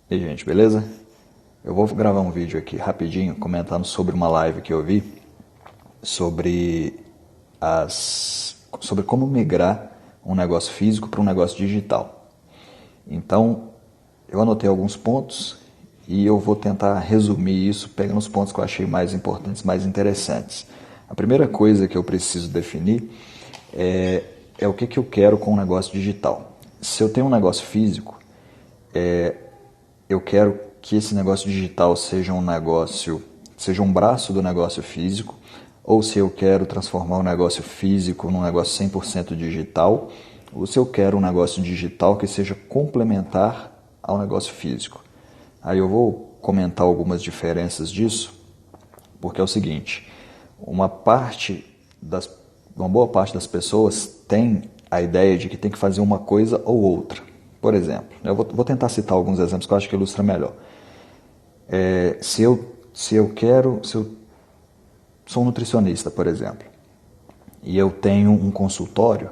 E aí, gente, beleza? Eu vou gravar um vídeo aqui rapidinho comentando sobre uma live que eu vi sobre sobre como migrar um negócio físico para um negócio digital. Então, eu anotei alguns pontos e eu vou tentar resumir isso pegando os pontos que eu achei mais importantes, mais interessantes. A primeira coisa que eu preciso definir é o que eu quero com o negócio digital. Se eu tenho um negócio físico, eu quero que esse negócio digital seja um braço do negócio físico, ou se eu quero transformar o negócio físico num negócio 100% digital, ou se eu quero um negócio digital que seja complementar ao negócio físico. Aí eu vou comentar algumas diferenças disso, porque é o seguinte, uma boa parte das pessoas tem a ideia de que tem que fazer uma coisa ou outra. Por exemplo, eu vou tentar citar alguns exemplos que eu acho que ilustra melhor. Se eu sou um nutricionista, por exemplo, e eu tenho um consultório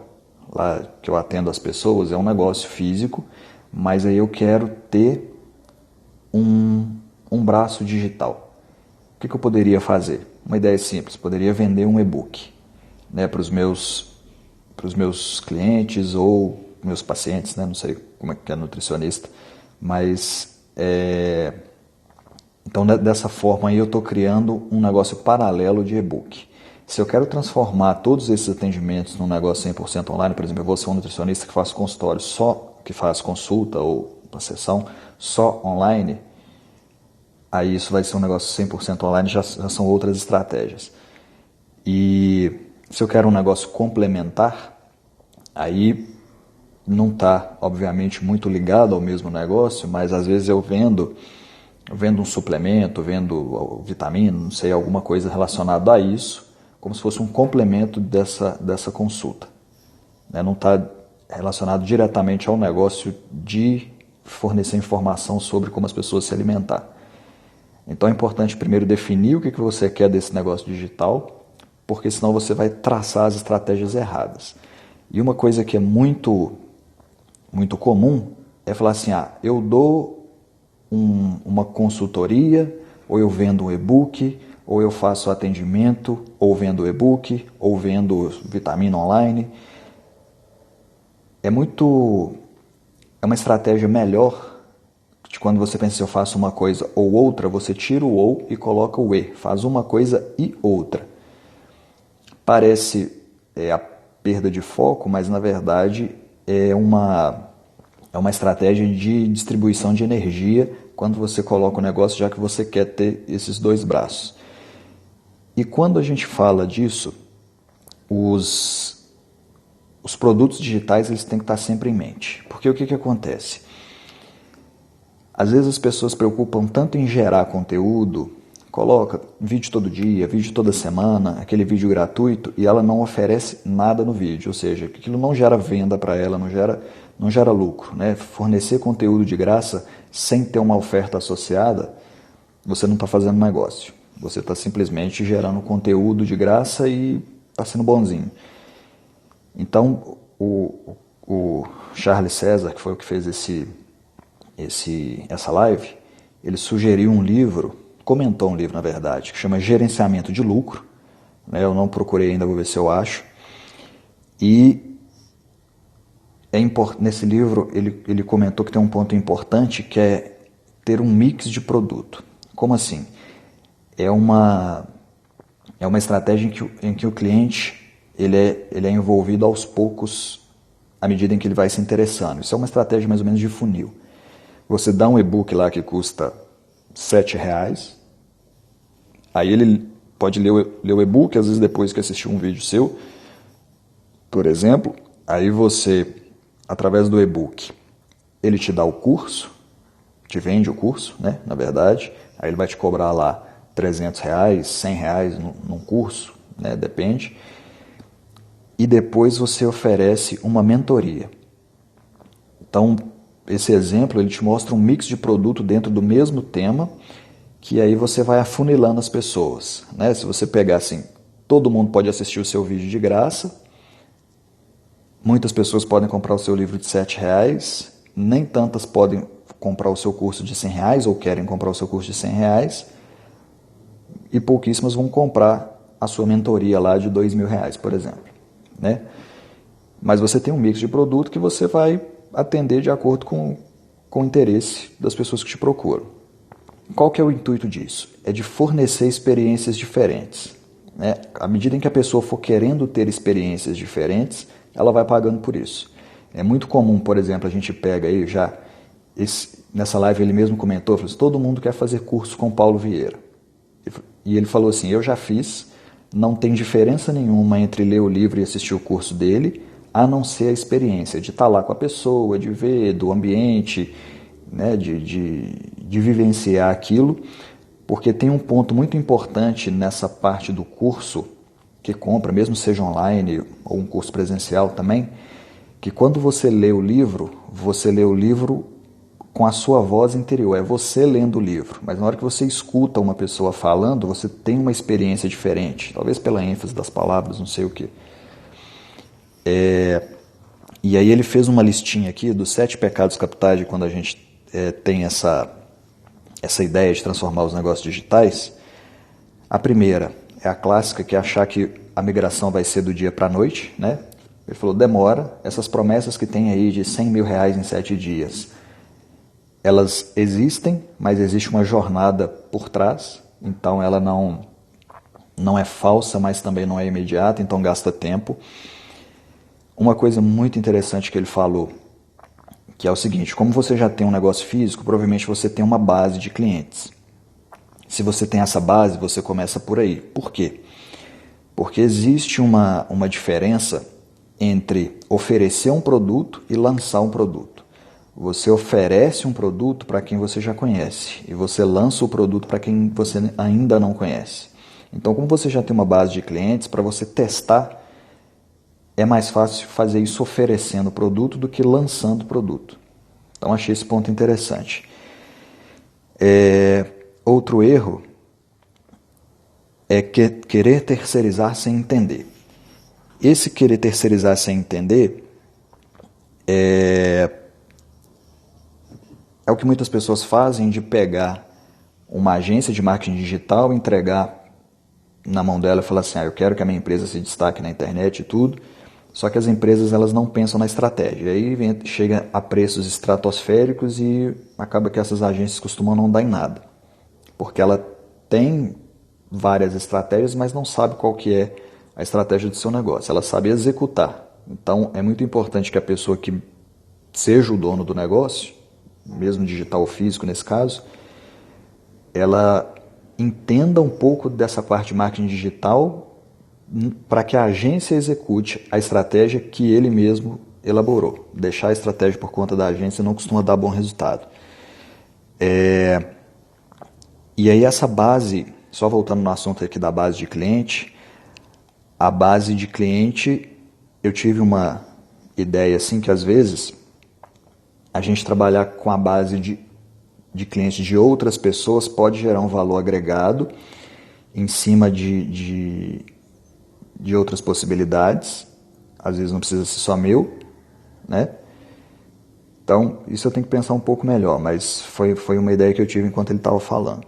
lá que eu atendo as pessoas, é um negócio físico, mas aí eu quero ter um braço digital. O que eu poderia fazer? Uma ideia simples, poderia vender um e-book, né, para os meus clientes ou meus pacientes, né, não sei como é que é nutricionista, mas então dessa forma aí eu estou criando um negócio paralelo de e-book. Se eu quero transformar todos esses atendimentos num negócio 100% online, por exemplo, eu vou ser um nutricionista que faz consultório só, que faz consulta ou uma sessão só online, aí isso vai ser um negócio 100% online, já são outras estratégias. E se eu quero um negócio complementar, aí não está, obviamente, muito ligado ao mesmo negócio, mas às vezes eu vendo um suplemento, vendo vitamina, não sei, alguma coisa relacionada a isso, como se fosse um complemento dessa consulta. Não está relacionado diretamente ao negócio de fornecer informação sobre como as pessoas se alimentar. Então é importante primeiro definir o que você quer desse negócio digital, porque senão você vai traçar as estratégias erradas. E uma coisa que é muito comum é falar assim, eu dou uma consultoria, ou eu vendo um e-book, ou eu faço atendimento, ou vendo e-book, ou vendo vitamina online. É uma estratégia melhor de quando você pensa, se eu faço uma coisa ou outra, você tira o ou e coloca o e, faz uma coisa e outra. Parece a perda de foco, mas na verdade é uma estratégia de distribuição de energia quando você coloca o negócio, já que você quer ter esses dois braços. E quando a gente fala disso, os produtos digitais eles têm que estar sempre em mente. Porque o que acontece? Às vezes as pessoas se preocupam tanto em gerar conteúdo, coloca vídeo todo dia, vídeo toda semana, aquele vídeo gratuito, e ela não oferece nada no vídeo, ou seja, aquilo não gera venda para ela, não gera lucro. Né? Fornecer conteúdo de graça sem ter uma oferta associada, você não está fazendo negócio. Você está simplesmente gerando conteúdo de graça e está sendo bonzinho. Então, o Charles César, que foi o que fez essa live, ele sugeriu um livro, comentou um livro na verdade, que chama Gerenciamento de Lucro. Né? Eu não procurei ainda, vou ver se eu acho. E nesse livro ele comentou que tem um ponto importante, que é ter um mix de produto. Como assim? É uma estratégia em que o cliente ele é envolvido aos poucos à medida em que ele vai se interessando. Isso é uma estratégia mais ou menos de funil. Você dá um e-book lá que custa R$7, aí ele pode ler o e-book, às vezes depois que assistir um vídeo seu, por exemplo, aí você, através do e-book, ele te dá o curso, te vende o curso, né, na verdade, aí ele vai te cobrar lá R$300, R$100 num curso, né, depende, e depois você oferece uma mentoria. Então, esse exemplo ele te mostra um mix de produto dentro do mesmo tema, que aí você vai afunilando as pessoas. Né? Se você pegar assim, todo mundo pode assistir o seu vídeo de graça, muitas pessoas podem comprar o seu livro de R$7, nem tantas podem comprar o seu curso de R$100 ou querem comprar o seu curso de R$100 e pouquíssimas vão comprar a sua mentoria lá de R$2.000, por exemplo, né? Mas você tem um mix de produto que você vai atender de acordo com o interesse das pessoas que te procuram. Qual que é o intuito disso? É de fornecer experiências diferentes, né? À medida em que a pessoa for querendo ter experiências diferentes, ela vai pagando por isso. É muito comum, por exemplo, a gente pega aí já, nessa live ele mesmo comentou, falou assim, todo mundo quer fazer curso com Paulo Vieira. E ele falou assim, eu já fiz, não tem diferença nenhuma entre ler o livro e assistir o curso dele, a não ser a experiência de estar lá com a pessoa, de ver, do ambiente, né, de vivenciar aquilo, porque tem um ponto muito importante nessa parte do curso que compra, mesmo seja online ou um curso presencial também, que quando você lê o livro com a sua voz interior, é você lendo o livro, mas na hora que você escuta uma pessoa falando, você tem uma experiência diferente, talvez pela ênfase das palavras, não sei o que. E aí ele fez uma listinha aqui dos 7 pecados capitais de quando a gente tem essa ideia de transformar os negócios digitais. A primeira é a clássica, que é achar que a migração vai ser do dia para a noite, né? Ele falou, demora, essas promessas que tem aí de R$100.000 em 7 dias, elas existem, mas existe uma jornada por trás, então ela não é falsa, mas também não é imediata, então gasta tempo. Uma coisa muito interessante que ele falou, que é o seguinte, como você já tem um negócio físico, provavelmente você tem uma base de clientes. Se você tem essa base, você começa por aí. Por quê? Porque existe uma diferença entre oferecer um produto e lançar um produto. Você oferece um produto para quem você já conhece e você lança o produto para quem você ainda não conhece. Então, como você já tem uma base de clientes, para você testar, é mais fácil fazer isso oferecendo o produto do que lançando o produto. Então, achei esse ponto interessante. Outro erro é querer terceirizar sem entender. Esse querer terceirizar sem entender é o que muitas pessoas fazem, de pegar uma agência de marketing digital, entregar na mão dela e falar assim, eu quero que a minha empresa se destaque na internet e tudo, só que as empresas elas não pensam na estratégia. Aí chega a preços estratosféricos e acaba que essas agências costumam não dar em nada, porque ela tem várias estratégias, mas não sabe qual que é a estratégia do seu negócio, ela sabe executar. Então é muito importante que a pessoa que seja o dono do negócio, mesmo digital ou físico nesse caso, ela entenda um pouco dessa parte de marketing digital para que a agência execute a estratégia que ele mesmo elaborou. Deixar a estratégia por conta da agência não costuma dar bom resultado. E aí essa base, só voltando no assunto aqui da base de cliente, a base de cliente, eu tive uma ideia assim que às vezes a gente trabalhar com a base de clientes de outras pessoas pode gerar um valor agregado em cima de outras possibilidades. Às vezes não precisa ser só meu, né? Então, isso eu tenho que pensar um pouco melhor, mas foi uma ideia que eu tive enquanto ele estava falando.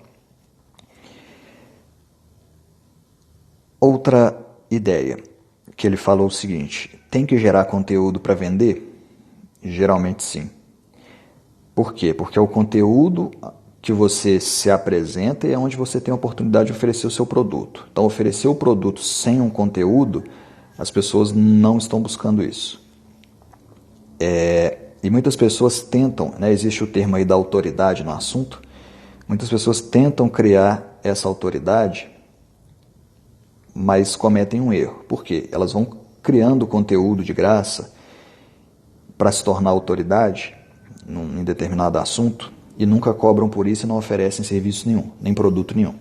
Outra ideia que ele falou o seguinte, tem que gerar conteúdo para vender? Geralmente sim. Por quê? Porque é o conteúdo que você se apresenta e é onde você tem a oportunidade de oferecer o seu produto. Então, oferecer o produto sem um conteúdo, as pessoas não estão buscando isso. E muitas pessoas tentam, né, existe o termo aí da autoridade no assunto, muitas pessoas tentam criar essa autoridade, mas cometem um erro. Por quê? Elas vão criando conteúdo de graça para se tornar autoridade em determinado assunto e nunca cobram por isso e não oferecem serviço nenhum, nem produto nenhum.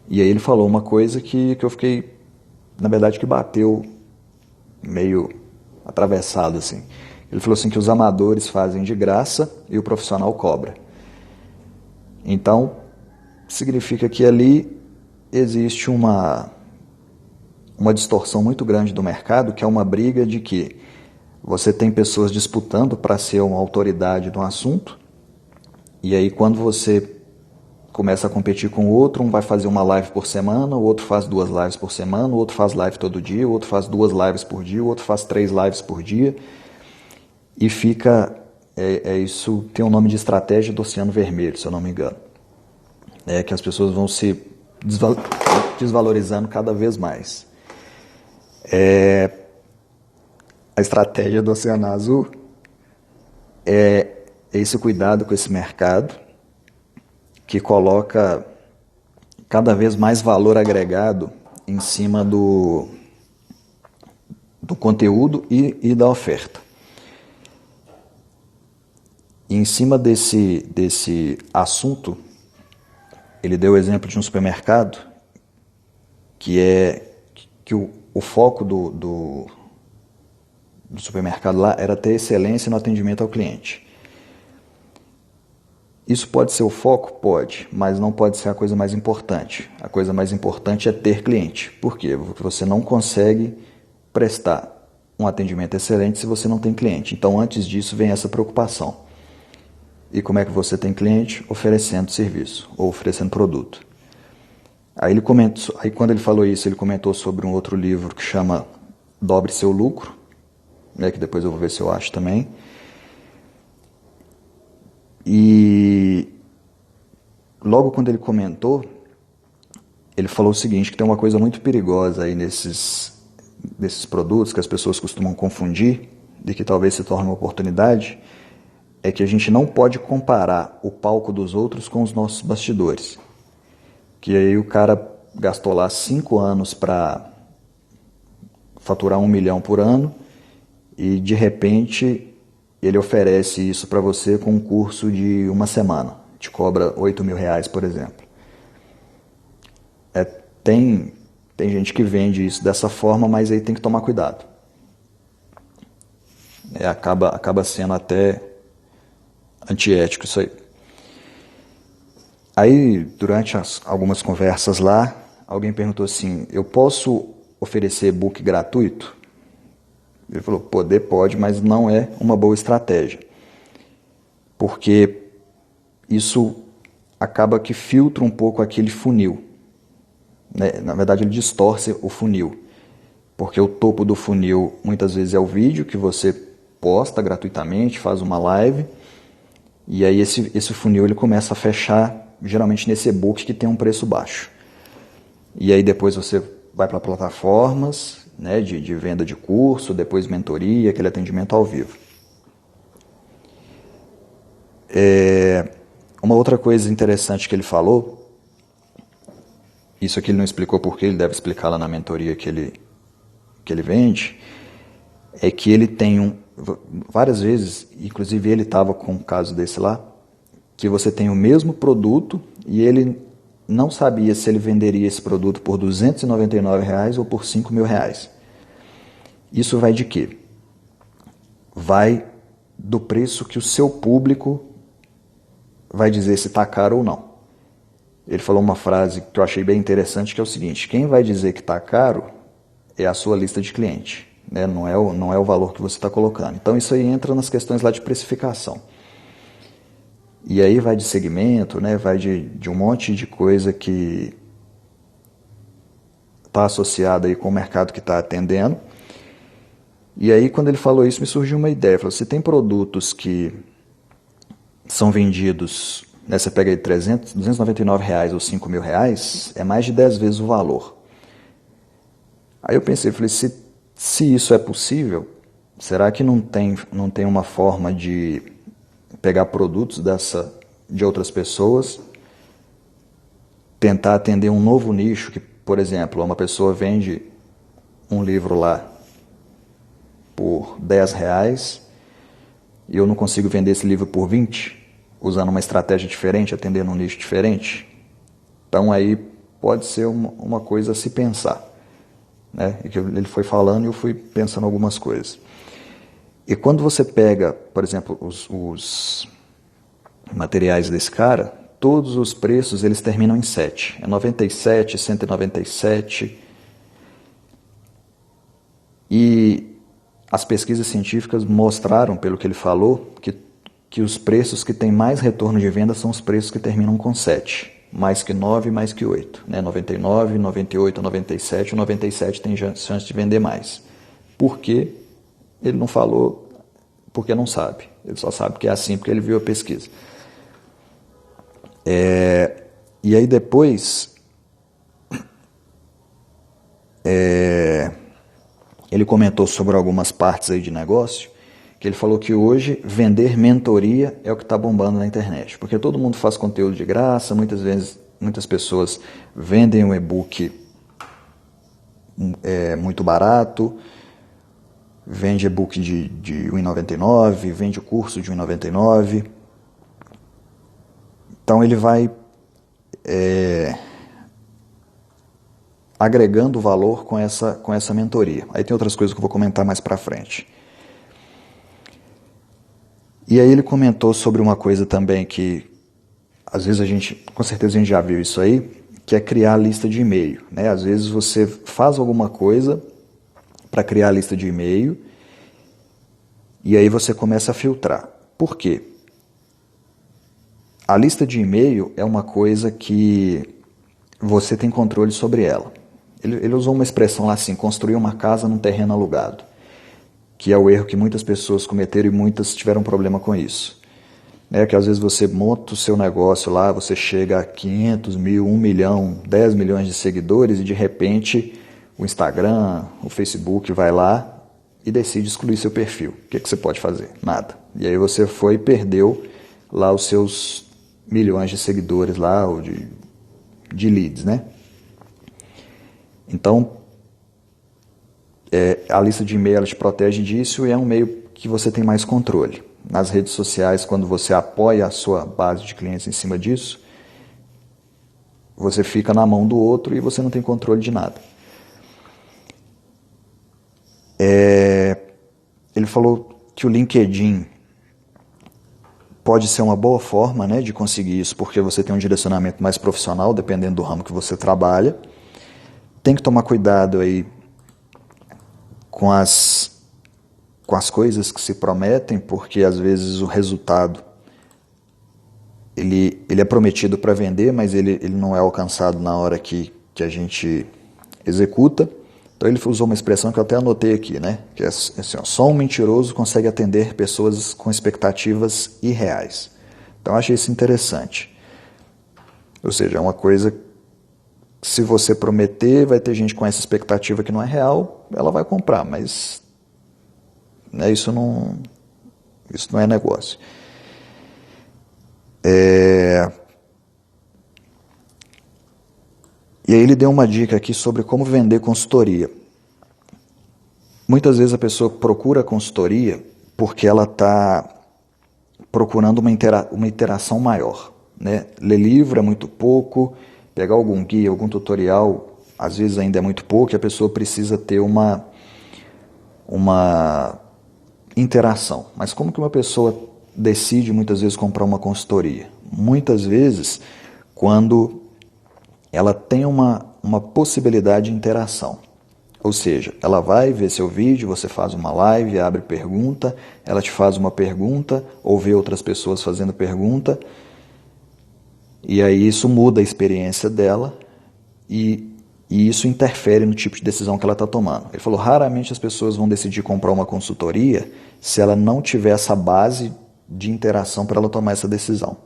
E aí ele falou uma coisa que eu fiquei, na verdade, que bateu meio atravessado assim. Ele falou assim que os amadores fazem de graça e o profissional cobra. Então, significa que ali existe uma distorção muito grande do mercado, que é uma briga de que você tem pessoas disputando para ser uma autoridade de um assunto E aí quando você começa a competir com o outro, um vai fazer uma live por semana, o outro faz 2 lives por semana, o outro faz live todo dia, o outro faz 2 lives por dia, o outro faz 3 lives por dia. E fica, isso tem o nome de estratégia do Oceano Vermelho, se eu não me engano. É que as pessoas vão se desvalorizando cada vez mais. A estratégia do Oceano Azul é esse cuidado com esse mercado que coloca cada vez mais valor agregado em cima do conteúdo e da oferta. E em cima desse assunto, ele deu o exemplo de um supermercado que o foco do supermercado lá era ter excelência no atendimento ao cliente. Isso pode ser o foco? Pode, mas não pode ser a coisa mais importante. A coisa mais importante é ter cliente. Por quê? Porque você não consegue prestar um atendimento excelente se você não tem cliente. Então, antes disso, vem essa preocupação. E como é que você tem cliente? Oferecendo serviço ou oferecendo produto. Aí quando ele falou isso, ele comentou sobre um outro livro que chama Dobre Seu Lucro, né, que depois eu vou ver se eu acho também. E logo quando ele comentou, ele falou o seguinte, que tem uma coisa muito perigosa aí nesses produtos que as pessoas costumam confundir e que talvez se torne uma oportunidade, é que a gente não pode comparar o palco dos outros com os nossos bastidores. Que aí o cara gastou lá 5 anos para faturar 1 milhão por ano e de repente ele oferece isso para você com um curso de 1 semana. Te cobra R$8.000, por exemplo. Tem gente que vende isso dessa forma, mas aí tem que tomar cuidado. Acaba sendo até antiético isso aí. Aí, durante algumas conversas lá, alguém perguntou assim, eu posso oferecer e-book gratuito? Ele falou, poder pode, mas não é uma boa estratégia. Porque isso acaba que filtra um pouco aquele funil. Né? Na verdade, ele distorce o funil. Porque o topo do funil, muitas vezes, é o vídeo que você posta gratuitamente, faz uma live, e aí esse funil ele começa a fechar, geralmente nesse e-book que tem um preço baixo. E aí depois você vai para plataformas, né, de venda de curso, depois mentoria, aquele atendimento ao vivo. Uma outra coisa interessante que ele falou, isso aqui ele não explicou porque ele deve explicar lá na mentoria que ele vende, é que ele tem várias vezes, inclusive ele estava com um caso desse lá, que você tem o mesmo produto e ele não sabia se ele venderia esse produto por R$299 ou por R$5.000. Isso vai de quê? Vai do preço que o seu público vai dizer se está caro ou não. Ele falou uma frase que eu achei bem interessante, que é o seguinte, quem vai dizer que está caro é a sua lista de cliente, né? Não é o valor que você está colocando. Então isso aí entra nas questões lá de precificação. E aí vai de segmento, né? Vai de um monte de coisa que está associada aí com o mercado que está atendendo. E aí quando ele falou isso me surgiu uma ideia. Ele falou, se tem produtos que são vendidos, né, você pega aí R$299 ou R$5.000, é mais de 10 vezes o valor. Aí eu pensei, falei, se isso é possível, será que não tem uma forma de pegar produtos de outras pessoas, tentar atender um novo nicho, que, por exemplo, uma pessoa vende um livro lá por R$10 e eu não consigo vender esse livro por 20, usando uma estratégia diferente, atendendo um nicho diferente? Então aí pode ser uma coisa a se pensar. Né? E que ele foi falando e eu fui pensando algumas coisas. E quando você pega, por exemplo, os materiais desse cara, todos os preços eles terminam em 7. É 97, 197. E as pesquisas científicas mostraram, pelo que ele falou, que que os preços que têm mais retorno de venda são os preços que terminam com 7. Mais que 9, mais que 8. Né? 99, 98, 97. O 97 tem chance de vender mais. Por quê? Ele não falou, porque não sabe. Ele só sabe que é assim porque ele viu a pesquisa. E aí depois, ele comentou sobre algumas partes aí de negócio, que ele falou que hoje vender mentoria é o que está bombando na internet, porque todo mundo faz conteúdo de graça, muitas vezes muitas pessoas vendem um e-book muito barato, vende e-book de R$1,99, vende o curso de R$1,99. Então ele vai agregando valor com essa mentoria. Aí tem outras coisas que eu vou comentar mais para frente. E aí ele comentou sobre uma coisa também que, às vezes com certeza a gente já viu isso aí, que é criar a lista de e-mail. Né? Às vezes você faz alguma coisa para criar a lista de e-mail e aí você começa a filtrar. Por quê? A lista de e-mail é uma coisa que você tem controle sobre ela. Ele usou uma expressão lá assim, construir uma casa num terreno alugado, que é o erro que muitas pessoas cometeram e muitas tiveram problema com isso. Que às vezes você monta o seu negócio lá, você chega a 500 mil, 1 milhão, 10 milhões de seguidores e de repente o Instagram, o Facebook vai lá e decide excluir seu perfil. O que você pode fazer? Nada. E aí você foi e perdeu lá os seus milhões de seguidores lá, ou de leads, né? Então, a lista de e-mail ela te protege disso e é um meio que você tem mais controle. Nas redes sociais, quando você apoia a sua base de clientes em cima disso, você fica na mão do outro e você não tem controle de nada. Ele falou que o LinkedIn pode ser uma boa forma, né, de conseguir isso, porque você tem um direcionamento mais profissional, dependendo do ramo que você trabalha. Tem que tomar cuidado aí com as coisas que se prometem, porque às vezes o resultado ele é prometido para vender, mas ele não é alcançado na hora que a gente executa. Então ele usou uma expressão que eu até anotei aqui, né? Que é assim, ó, só um mentiroso consegue atender pessoas com expectativas irreais. Então eu achei isso interessante. Ou seja, é uma coisa que se você prometer, vai ter gente com essa expectativa que não é real, ela vai comprar, mas isso não é negócio. E aí ele deu uma dica aqui sobre como vender consultoria. Muitas vezes a pessoa procura consultoria porque ela está procurando uma interação maior. Né? Ler livro é muito pouco, pegar algum guia, algum tutorial, às vezes ainda é muito pouco, e a pessoa precisa ter uma interação. Mas como que uma pessoa decide muitas vezes comprar uma consultoria? Muitas vezes quando ela tem uma possibilidade de interação. Ou seja, ela vai ver seu vídeo, você faz uma live, abre pergunta, ela te faz uma pergunta, ou vê outras pessoas fazendo pergunta, e aí isso muda a experiência dela e isso interfere no tipo de decisão que ela está tomando. Ele falou, raramente as pessoas vão decidir comprar uma consultoria se ela não tiver essa base de interação para ela tomar essa decisão.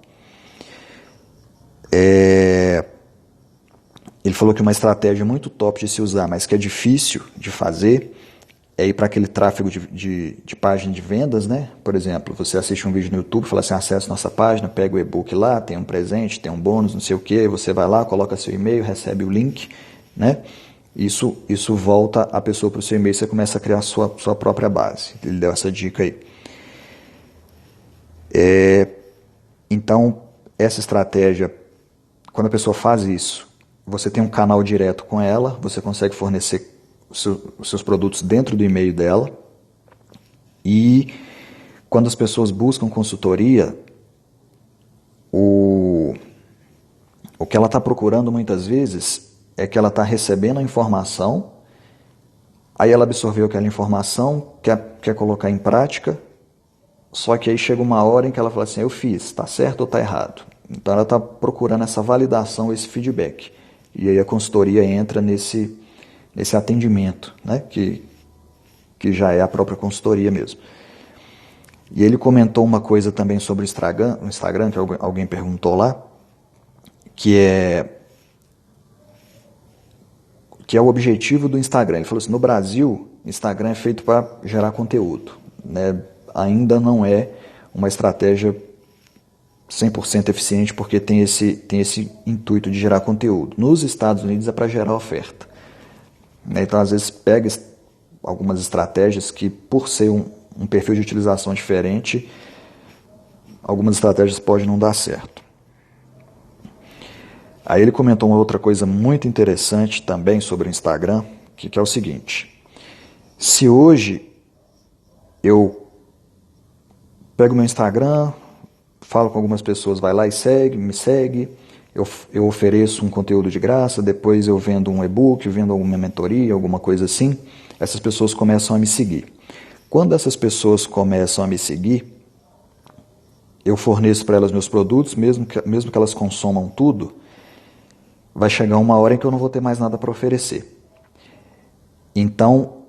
Ele falou que uma estratégia muito top de se usar, mas que é difícil de fazer, é ir para aquele tráfego de página de vendas, né? Por exemplo, você assiste um vídeo no YouTube, fala assim, acessa nossa página, pega o e-book lá, tem um presente, tem um bônus, não sei o quê, aí você vai lá, coloca seu e-mail, recebe o link, né? Isso volta a pessoa para o seu e-mail, você começa a criar a sua própria base. Ele deu essa dica aí. Então, essa estratégia, quando a pessoa faz isso, você tem um canal direto com ela, você consegue fornecer os seus produtos dentro do e-mail dela, e quando as pessoas buscam consultoria, o que ela está procurando muitas vezes é que ela está recebendo a informação, aí ela absorveu aquela informação, quer colocar em prática, Só que aí chega uma hora em que ela fala assim, eu fiz, está certo ou está errado? Então ela está procurando essa validação, esse feedback. E aí a consultoria entra nesse atendimento, né? Que já é a própria consultoria mesmo. E ele comentou uma coisa também sobre o Instagram, que alguém perguntou lá, que é o objetivo do Instagram. Ele falou assim, no Brasil, Instagram é feito para gerar conteúdo, né? Ainda não é uma estratégia 100% eficiente, porque tem esse intuito de gerar conteúdo. Nos Estados Unidos é para gerar oferta. Então, às vezes, pega algumas estratégias que, por ser um perfil de utilização diferente, algumas estratégias podem não dar certo. Aí ele comentou uma outra coisa muito interessante também sobre o Instagram, que é o seguinte: se hoje eu pego meu Instagram, falo com algumas pessoas, vai lá e me segue, eu ofereço um conteúdo de graça, depois eu vendo um e-book, vendo alguma mentoria, alguma coisa assim, essas pessoas começam a me seguir. Quando essas pessoas começam a me seguir, eu forneço para elas meus produtos, mesmo que elas consumam tudo, vai chegar uma hora em que eu não vou ter mais nada para oferecer. Então,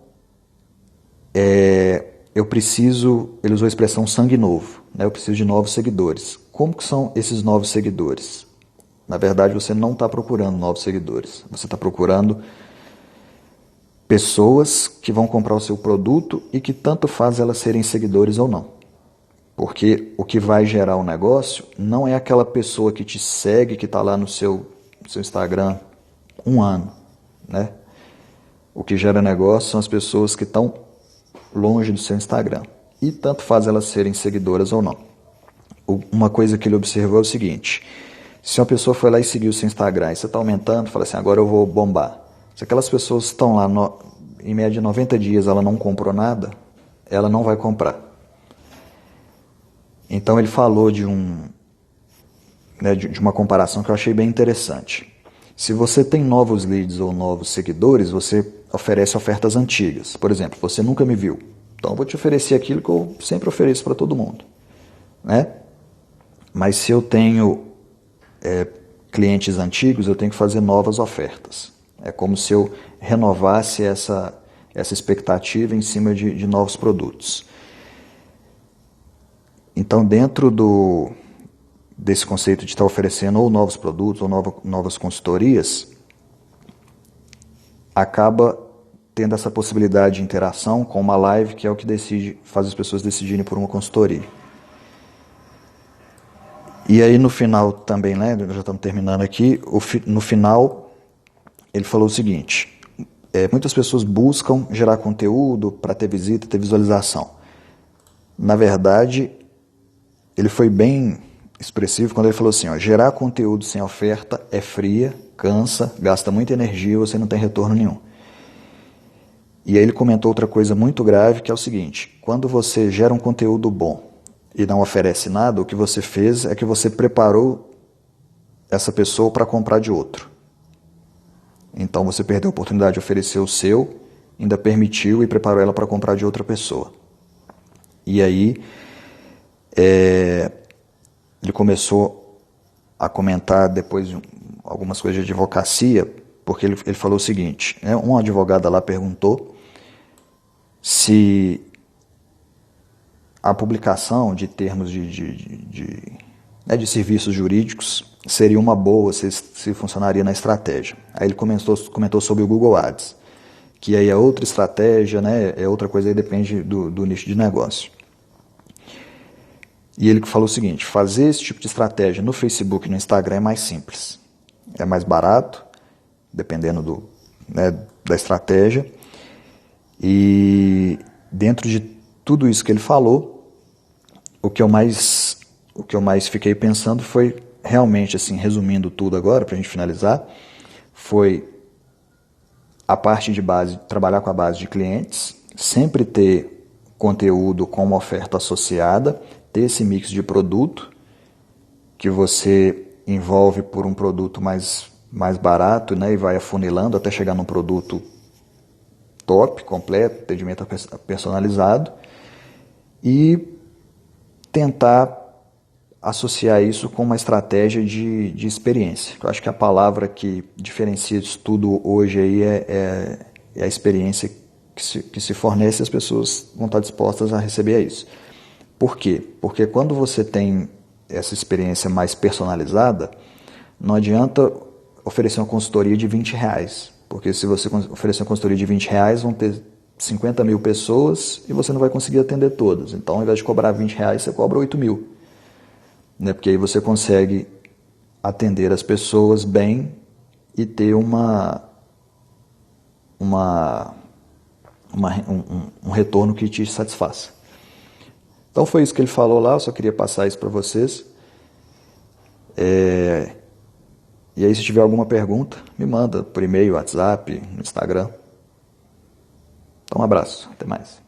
eu preciso, ele usou a expressão sangue novo, né? Eu preciso de novos seguidores. Como que são esses novos seguidores? Na verdade, você não está procurando novos seguidores, você está procurando pessoas que vão comprar o seu produto e que tanto faz elas serem seguidores ou não. Porque o que vai gerar o negócio não é aquela pessoa que te segue, que está lá no seu Instagram 1 ano, né? O que gera negócio são as pessoas que estão longe do seu Instagram. E tanto faz elas serem seguidoras ou não. Uma coisa que ele observou é o seguinte: se uma pessoa foi lá e seguiu o seu Instagram e você está aumentando, fala assim, agora eu vou bombar. Se aquelas pessoas estão lá, em média 90 dias, ela não comprou nada, ela não vai comprar. Então ele falou de uma comparação que eu achei bem interessante. Se você tem novos leads ou novos seguidores, você oferece ofertas antigas. Por exemplo, você nunca me viu, então eu vou te oferecer aquilo que eu sempre ofereço para todo mundo, né? Mas se eu tenho clientes antigos, eu tenho que fazer novas ofertas. É como se eu renovasse essa expectativa em cima de novos produtos. Então, dentro desse conceito de estar oferecendo ou novos produtos ou novas consultorias, acaba tendo essa possibilidade de interação com uma live, que é o que faz as pessoas decidirem por uma consultoria. E aí no final também, né, já estamos terminando aqui, no final ele falou o seguinte: muitas pessoas buscam gerar conteúdo para ter visita, ter visualização. Na verdade, ele foi bem expressivo quando ele falou assim, gerar conteúdo sem oferta é fria, cansa, gasta muita energia e você não tem retorno nenhum. E aí ele comentou outra coisa muito grave, que é o seguinte: quando você gera um conteúdo bom e não oferece nada, o que você fez é que você preparou essa pessoa para comprar de outro. Então você perdeu a oportunidade de oferecer o seu, ainda permitiu e preparou ela para comprar de outra pessoa. E aí ele começou a comentar depois algumas coisas de advocacia, porque ele falou o seguinte, né, uma advogada lá perguntou se a publicação de termos de serviços jurídicos seria uma boa, se funcionaria na estratégia. Aí ele comentou sobre o Google Ads, que aí é outra estratégia, né, é outra coisa, aí depende do nicho de negócio. E ele falou o seguinte: fazer esse tipo de estratégia no Facebook e no Instagram é mais simples, é mais barato, dependendo da estratégia. E dentro de tudo isso que ele falou, o que eu mais fiquei pensando foi realmente, assim, resumindo tudo agora, para a gente finalizar, foi a parte de base, trabalhar com a base de clientes, sempre ter conteúdo com uma oferta associada, ter esse mix de produto, que você envolve por um produto mais barato, né, e vai afunilando até chegar num produto top, completo, atendimento personalizado, e tentar associar isso com uma estratégia de experiência. Eu acho que a palavra que diferencia isso tudo hoje aí é a experiência que se fornece e as pessoas vão estar dispostas a receber isso. Por quê? Porque quando você tem essa experiência mais personalizada, não adianta oferecer uma consultoria de R$20, porque se você oferecer uma consultoria de R$20, vão ter 50 mil pessoas e você não vai conseguir atender todas. Então, ao invés de cobrar R$20, você cobra 8 mil. Né? Porque aí você consegue atender as pessoas bem e ter um retorno que te satisfaça. Então foi isso que ele falou lá, eu só queria passar isso para vocês. E aí, se tiver alguma pergunta, me manda por e-mail, WhatsApp, no Instagram. Então, um abraço, até mais.